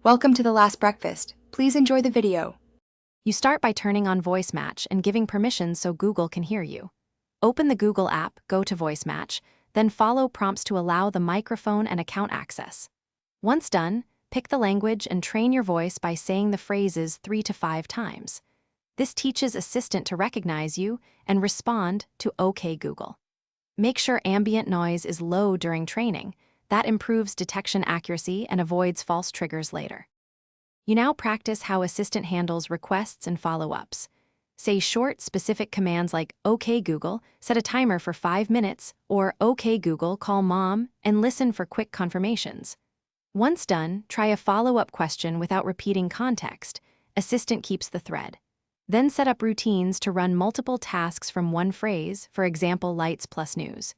Welcome to The Last Breakfast. Please enjoy the video. You start by turning on Voice Match and giving permissions so Google can hear you. Open the Google app, go to Voice Match, then follow prompts to allow the microphone and account access. Once done, pick the language and train your voice by saying the phrases 3 to 5 times. This teaches Assistant to recognize you and respond to OK Google. Make sure ambient noise is low during training. That improves detection accuracy and avoids false triggers later. You now practice how Assistant handles requests and follow-ups. Say short, specific commands like OK Google, set a timer for 5 minutes, or OK Google, call mom, and listen for quick confirmations. Once done, try a follow-up question without repeating context. Assistant keeps the thread. Then set up routines to run multiple tasks from one phrase, for example, lights plus news.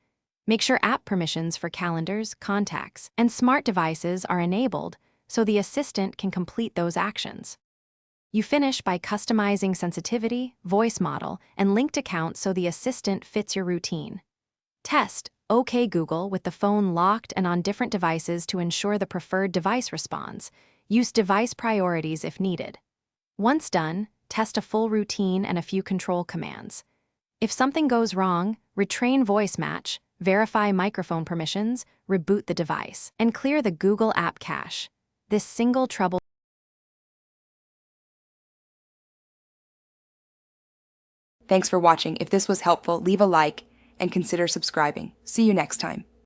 Make sure app permissions for calendars, contacts, and smart devices are enabled so the Assistant can complete those actions. You finish by customizing sensitivity, voice model, and linked accounts so the Assistant fits your routine. Test OK Google with the phone locked and on different devices to ensure the preferred device responds. Use device priorities if needed. Once done, test a full routine and a few control commands. If something goes wrong, retrain Voice Match, verify microphone permissions, reboot the device, and clear the Google app cache. This single trouble. Thanks for watching. If this was helpful, leave a like and consider subscribing. See you next time.